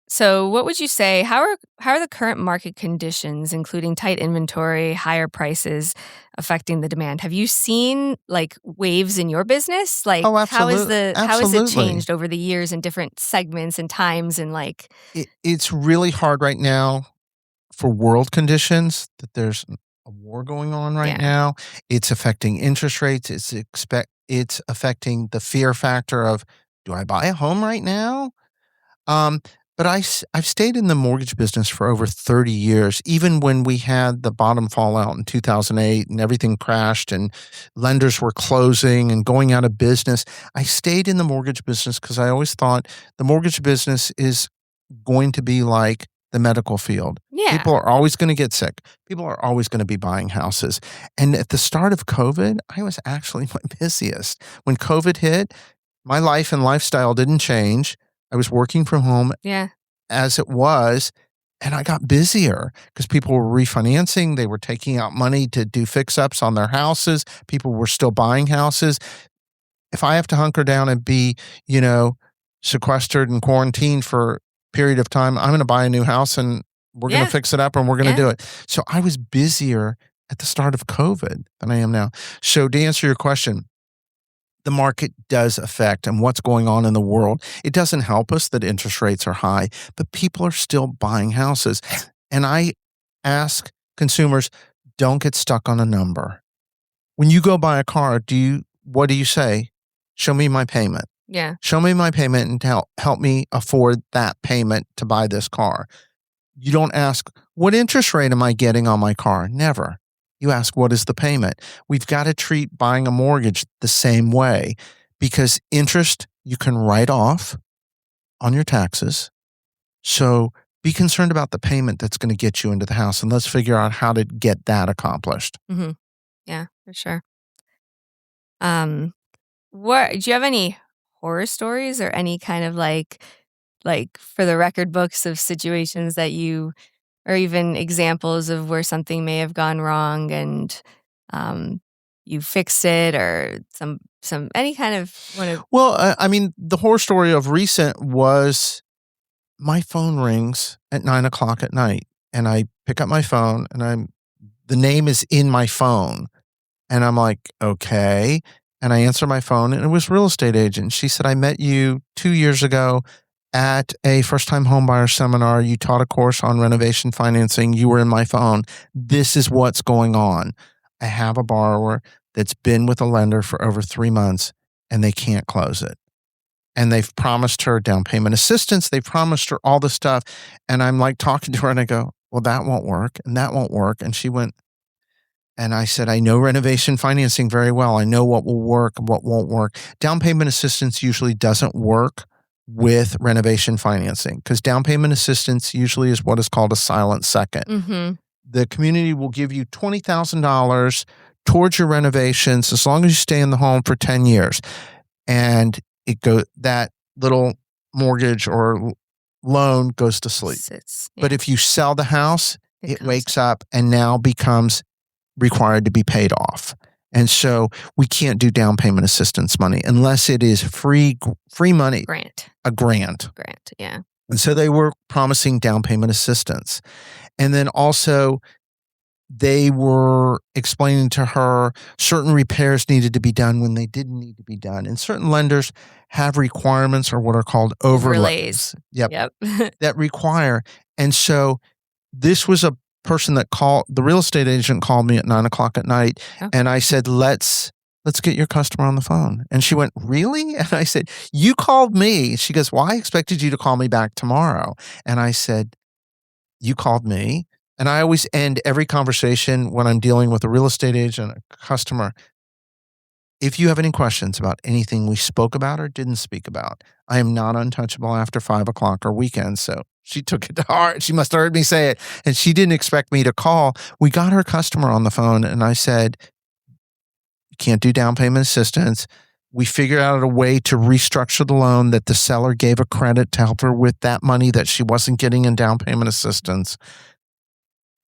So what would you say, how are the current market conditions, including tight inventory, higher prices, affecting the demand? Have you seen waves in your business? Oh, absolutely. How has it changed over the years in different segments and times and It's really hard right now for world conditions that there's a war going on right now. It's affecting interest rates. It's affecting the fear factor of, do I buy a home right now? But I've stayed in the mortgage business for over 30 years, even when we had the bottom fallout in 2008 and everything crashed and lenders were closing and going out of business. I stayed in the mortgage business because I always thought the mortgage business is going to be like the medical field. Yeah. People are always going to get sick. People are always going to be buying houses. And at the start of COVID, I was actually my busiest. When COVID hit, my life and lifestyle didn't change. I was working from home as it was, and I got busier because people were refinancing. They were taking out money to do fix-ups on their houses. People were still buying houses. If I have to hunker down and be, sequestered and quarantined for a period of time, I'm going to buy a new house and we're going to fix it up and we're going to do it. So I was busier at the start of COVID than I am now. So to answer your question, the market does affect and what's going on in the world. It doesn't help us that interest rates are high, but people are still buying houses. And I ask consumers, don't get stuck on a number. When you go buy a car, what do you say? Show me my payment. Yeah. Show me my payment and help me afford that payment to buy this car. You don't ask, what interest rate am I getting on my car? Never. You ask, what is the payment? We've got to treat buying a mortgage the same way, because interest you can write off on your taxes. So be concerned about the payment that's going to get you into the house, and let's figure out how to get that accomplished. Mm-hmm. Yeah, for sure. What do you have any horror stories or any kind of like for the record books of situations that you, or even examples of where something may have gone wrong and you fixed it, or some any kind of one of Well, I mean, the horror story of recent was my phone rings at 9:00 at night, and I pick up my phone, and the name is in my phone, and I'm like, okay. And I answer my phone, and it was real estate agent. She said, I met you 2 years ago at a first-time homebuyer seminar. You taught a course on renovation financing. You were in my phone. This is what's going on. I have a borrower that's been with a lender for over 3 months, and they can't close it. And they've promised her down payment assistance. They've promised her all this stuff. And I'm like talking to her, and I go, well, that won't work, and that won't work. And she went, and I said, I know renovation financing very well. I know what will work, what won't work. Down payment assistance usually doesn't work with renovation financing, because down payment assistance usually is what is called a silent second. Mm-hmm. The community will give you $20,000 towards your renovations as long as you stay in the home for 10 years. And that little mortgage or loan goes to sleep. But if you sell the house, it wakes up and now becomes required to be paid off. And so we can't do down payment assistance money unless it is free money. A grant. Yeah. And so they were promising down payment assistance. And then also they were explaining to her certain repairs needed to be done when they didn't need to be done. And certain lenders have requirements, or what are called overlays. Yep. That require. And so this was a person that the real estate agent called me at 9:00 at night. Oh. And I said, let's get your customer on the phone. And she went, really? And I said, you called me. She goes, well, I expected you to call me back tomorrow. And I said, you called me. And I always end every conversation when I'm dealing with a real estate agent, a customer. If you have any questions about anything we spoke about or didn't speak about, I am not untouchable after 5:00 or weekends. So she took it to heart. She must have heard me say it. And she didn't expect me to call. We got her customer on the phone, and I said, you can't do down payment assistance. We figured out a way to restructure the loan that the seller gave a credit to help her with that money that she wasn't getting in down payment assistance.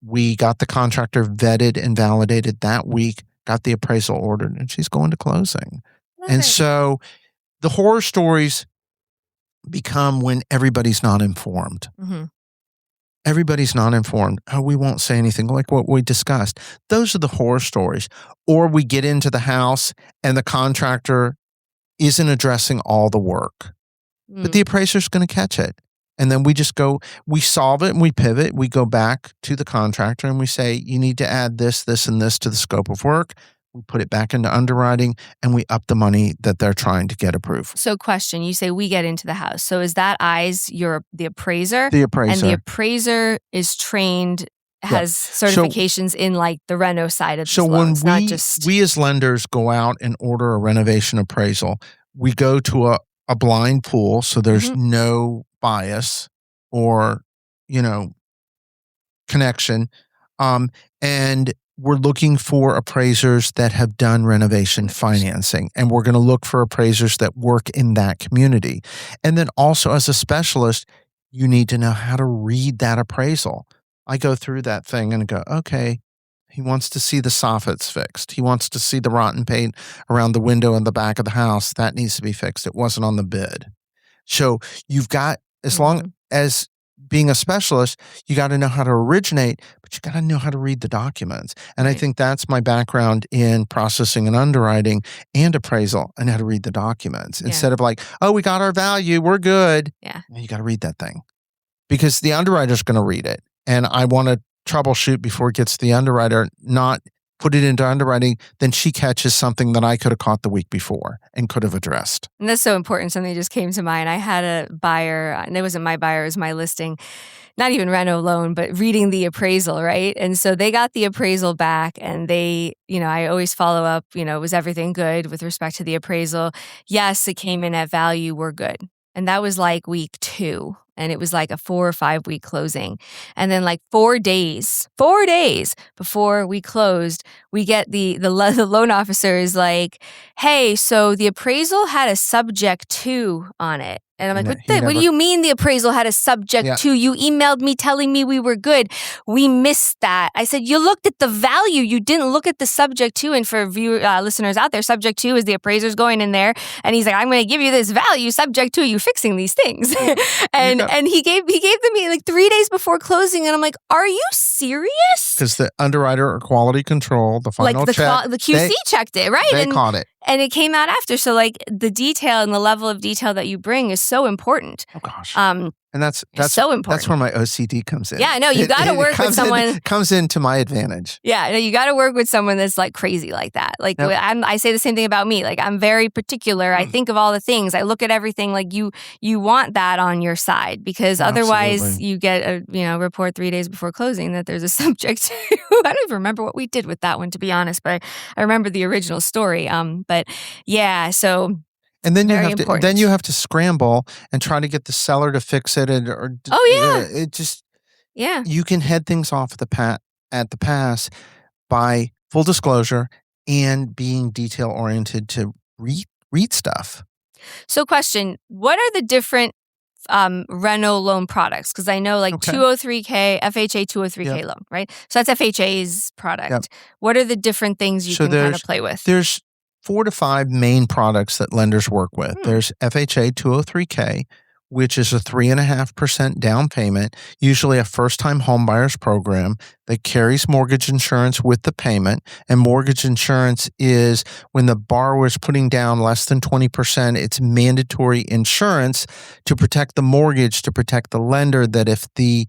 We got the contractor vetted and validated that week, got the appraisal ordered, and she's going to closing. And so the horror stories become when everybody's not informed. Mm-hmm. Everybody's not informed. Oh, we won't say anything, like what we discussed. Those are the horror stories. Or we get into the house and the contractor isn't addressing all the work, but the appraiser's going to catch it. And then we solve it and we pivot. We go back to the contractor and we say, you need to add this, this, and this to the scope of work. We put it back into underwriting and we up the money that they're trying to get approved. So question, you say we get into the house. So is that the appraiser? The appraiser. And the appraiser is trained, has certifications in like the reno side of the loans, when not just... we as lenders go out and order a renovation appraisal, we go to a blind pool, so there's no bias or, connection. And we're looking for appraisers that have done renovation financing, and we're going to look for appraisers that work in that community. And then also as a specialist, you need to know how to read that appraisal. I go through that thing and go, okay, he wants to see the soffits fixed. He wants to see the rotten paint around the window in the back of the house. That needs to be fixed. It wasn't on the bid. So you've got, as long as being a specialist, you got to know how to originate, but you got to know how to read the documents. And I think that's my background in processing and underwriting and appraisal, and how to read the documents instead of like, oh, we got our value, we're good. Yeah. You got to read that thing, because the underwriter's going to read it. And I want to troubleshoot before it gets to the underwriter, not put it into underwriting, then she catches something that I could have caught the week before and could have addressed. And that's so important. Something just came to mind. I had a buyer, and it wasn't my buyer, it was my listing, not even reno loan, but reading the appraisal, right? And so they got the appraisal back, and they, I always follow up, was everything good with respect to the appraisal? Yes, it came in at value, we're good. And that was like week 2. And it was like a 4 or 5 week closing. And then like 4 days before we closed, we get the loan officer is like, hey, so the appraisal had a subject to on it. And I'm like, what do you mean the appraisal had a subject to? You emailed me telling me we were good. We missed that. I said, you looked at the value. You didn't look at the subject to. And for listeners out there, subject to is the appraiser's going in there. And he's like, I'm going to give you this value subject to you fixing these things. And he gave them like 3 days before closing. And I'm like, are you serious? Because the underwriter or quality control, the final check. The QC checked it, right? They caught it. And it came out after. So like the detail and the level of detail that you bring is so important. Oh gosh. And that's so important. That's where my OCD comes in. Yeah, no, you got to work with someone. Comes into my advantage. Yeah, no, you got to work with someone that's like crazy like that. Like I say the same thing about me. Like I'm very particular. I think of all the things. I look at everything. Like you want that on your side because otherwise you get a report 3 days before closing that there's a subject to. I don't even remember what we did with that one, to be honest. But I remember the original story. But yeah, so. And then you have to scramble and try to get the seller to fix it, you can head things off at the pass by full disclosure and being detail oriented to read stuff. So, question: what are the different reno loan products? Because I know 203K, FHA 203K loan, right? So that's FHA's product. Yep. What are the different things you can kind of play with? There's 4 to 5 main products that lenders work with. There's FHA 203K, which is a 3.5% down payment, usually a first-time homebuyers program that carries mortgage insurance with the payment. And mortgage insurance is when the borrower is putting down less than 20%, it's mandatory insurance to protect the mortgage, to protect the lender, that if the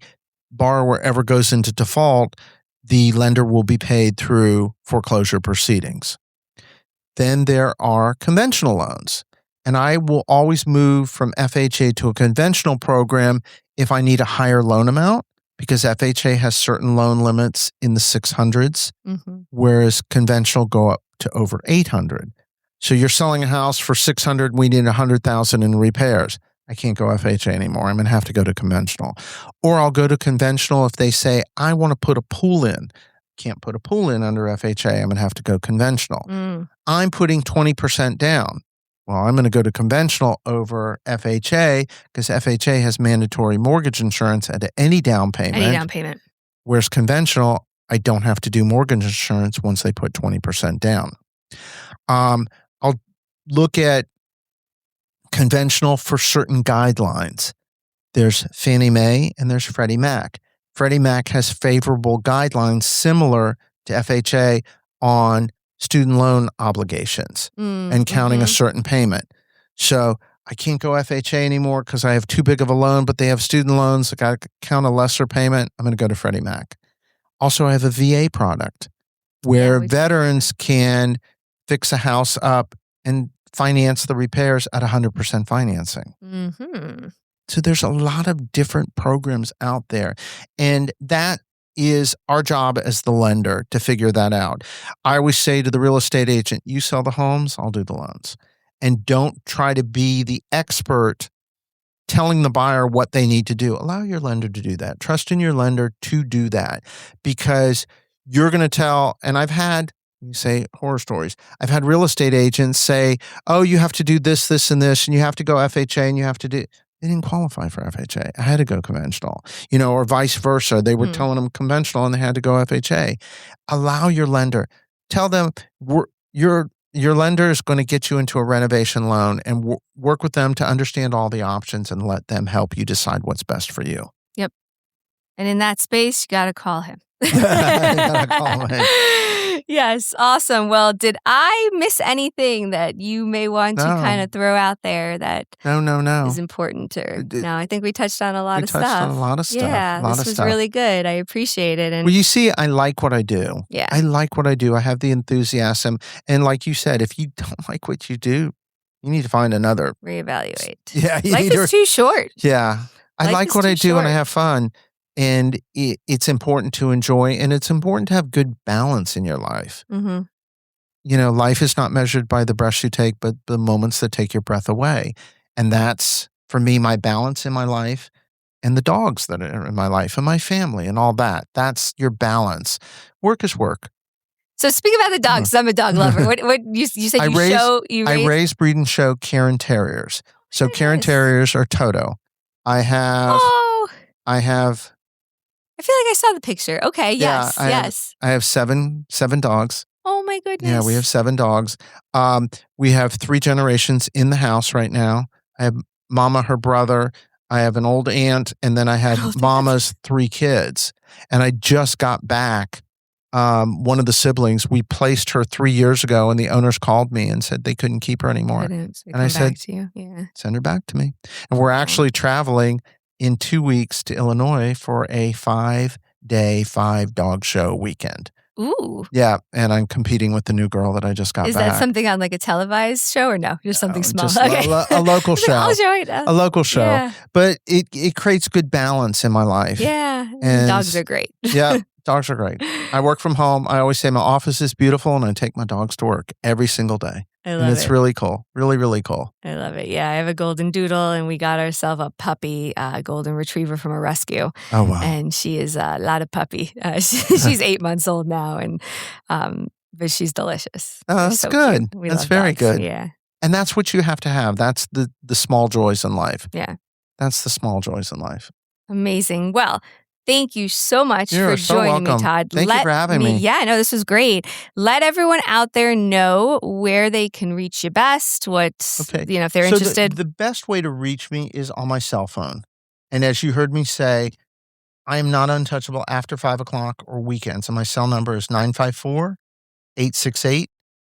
borrower ever goes into default, the lender will be paid through foreclosure proceedings. Then there are conventional loans. And I will always move from FHA to a conventional program if I need a higher loan amount, because FHA has certain loan limits in the 600s, whereas conventional go up to over 800. So you're selling a house for 600, we need 100,000 in repairs. I can't go FHA anymore. I'm going to have to go to conventional. Or I'll go to conventional if they say, I want to put a pool in. Can't put a pool in under FHA. I'm going to have to go conventional. I'm putting 20% down. Well, I'm going to go to conventional over FHA because FHA has mandatory mortgage insurance at any down payment. Whereas conventional, I don't have to do mortgage insurance once they put 20% down. I'll look at conventional for certain guidelines. There's Fannie Mae and there's Freddie Mac. Freddie Mac has favorable guidelines similar to FHA on student loan obligations and counting a certain payment. So I can't go FHA anymore because I have too big of a loan, but they have student loans. I got to count a lesser payment. I'm going to go to Freddie Mac. Also, I have a VA product where veterans can fix a house up and finance the repairs at 100% financing. So there's a lot of different programs out there. And that is our job as the lender to figure that out. I always say to the real estate agent, you sell the homes, I'll do the loans. And don't try to be the expert telling the buyer what they need to do. Allow your lender to do that. Trust in your lender to do that, because you're going to tell, and I've had, you say horror stories. I've had real estate agents say, oh, you have to do this, this, and this, and you have to go FHA, and you have to do. They didn't qualify for FHA. I had to go conventional, or vice versa. They were telling them conventional and they had to go FHA. Allow your lender. Tell them your lender is going to get you into a renovation loan, and work with them to understand all the options and let them help you decide what's best for you. Yep. And in that space, you got to call him. You gotta call him. Yes, awesome. Well, did I miss anything that you may want to No. kind of throw out there that No. is important? Or It- no, I think we touched on a lot We of touched stuff. on a lot of stuff. Yeah, a lot this of was stuff. really good. I appreciate it. And Well, you see, I like what I do. yeah, I like what I do. I have the enthusiasm. And like you said, if you don't like what you do, you need to find another. reevaluate. Yeah. You Life need is too short. Yeah. I Life like is what too I do and I short. have fun. And it's important to enjoy, and it's important to have good balance in your life. Mm-hmm. Life is not measured by the breaths you take, but the moments that take your breath away. And that's, for me, my balance in my life and the dogs that are in my life and my family and all that. That's your balance. Work is work. So speak about the dogs. 'Cause I'm a dog lover. What you said I you raise- show you I raise? raise, breed, and show Cairn Terriers. So Cairn Yes. Terriers are Toto. I have, Oh, I have, I feel like I saw the picture. Okay, Yeah, yes, I have- yes. I have seven dogs. Oh my goodness. Yeah, we have 7 dogs. We have 3 generations in the house right now. I have Mama, her brother. I have an old aunt, and then I Oh, have that's- Mama's 3 kids. And I just got back one of the siblings. We placed her 3 years ago, and the owners called me and said they couldn't keep her anymore. And I said- to you. Yeah. Send her back to me. And we're actually traveling in 2 weeks to Illinois for a 5-day, 5-dog show weekend. Ooh. Yeah, and I'm competing with the new girl that I just got Is back. that something on like a televised show or no? Just something small. Just Okay. a local I'll show. show it. A local show. Yeah. But it creates good balance in my life. Yeah. And- Dogs are great. Yeah, dogs are great. I work from home. I always say my office is beautiful, and I take my dogs to work every single day. I And love it's it. really cool. Really, really cool. I love it. Yeah. I have a golden doodle and we got ourselves a puppy, golden retriever from a rescue. Oh, wow. And she is a lot of puppy. She's 8 months old now. And, but she's delicious. Oh, They're that's so good. cute. We That's love very dogs. good. Yeah. And that's what you have to have. That's the small joys in life. Yeah. That's the small joys in life. Amazing. Well, thank you so much You're for so joining me, welcome. Todd. Thank you for having me. Yeah, no, this was great. Let everyone out there know where they can reach you best. What's, Okay. if they're So interested. The best way to reach me is on my cell phone. And as you heard me say, I am not untouchable after 5 o'clock or weekends. And my cell number is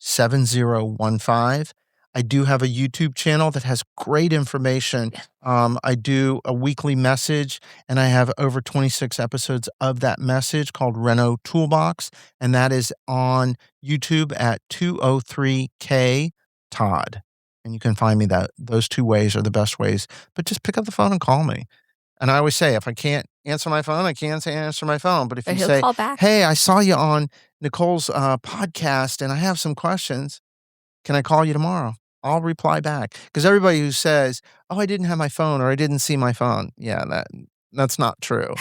954-868-7015. I do have a YouTube channel that has great information. I do a weekly message, and I have over 26 episodes of that message called Reno Toolbox. And that is on YouTube at 203K Todd. And you can find me those 2 ways are the best ways. But just pick up the phone and call me. And I always say, if I can't answer my phone, I can't answer my phone. But if But you he'll say, call back. hey, I saw you on Nicole's podcast and I have some questions, can I call you tomorrow? I'll reply back. Because everybody who says, oh, I didn't have my phone or I didn't see my phone. Yeah, that's not true.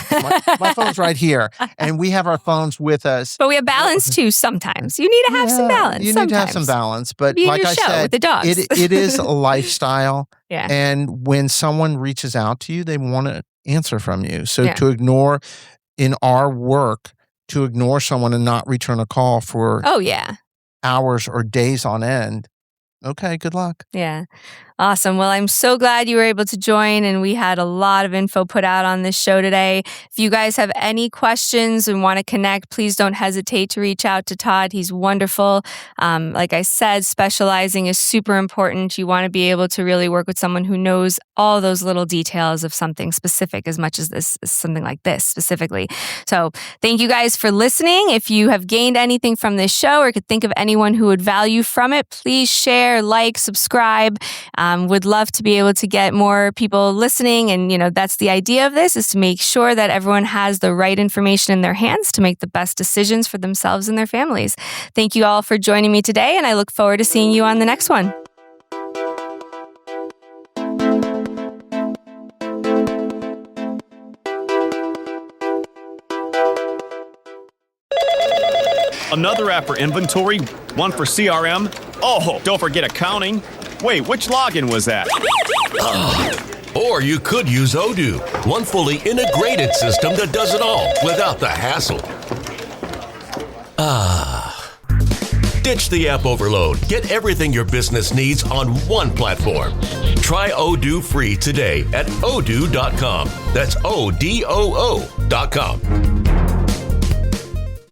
My phone's right here. And we have our phones with us. But we have balance too sometimes. You need to have some Yeah, balance. You need to have some balance. But Be in like your I show said, with the dogs. it is a lifestyle. Yeah. And when someone reaches out to you, they want to answer from you. So Yeah. to ignore, in our work, to ignore someone and not return a call for Oh, yeah. hours or days on end, okay, good luck. Yeah. Awesome. Well, I'm so glad you were able to join, and we had a lot of info put out on this show today. If you guys have any questions and want to connect, please don't hesitate to reach out to Todd. He's wonderful. Like I said, specializing is super important. You want to be able to really work with someone who knows all those little details of something specific as much as something like this specifically. So thank you guys for listening. If you have gained anything from this show or could think of anyone who would value from it, please share, like, subscribe. Would love to be able to get more people listening. And, that's the idea of this, is to make sure that everyone has the right information in their hands to make the best decisions for themselves and their families. Thank you all for joining me today, and I look forward to seeing you on the next one. Another app for inventory, one for CRM. Oh, don't forget accounting. Wait, which login was that? Or you could use Odoo, one fully integrated system that does it all without the hassle. Ditch the app overload. Get everything your business needs on one platform. Try Odoo free today at odoo.com. That's ODOO.com.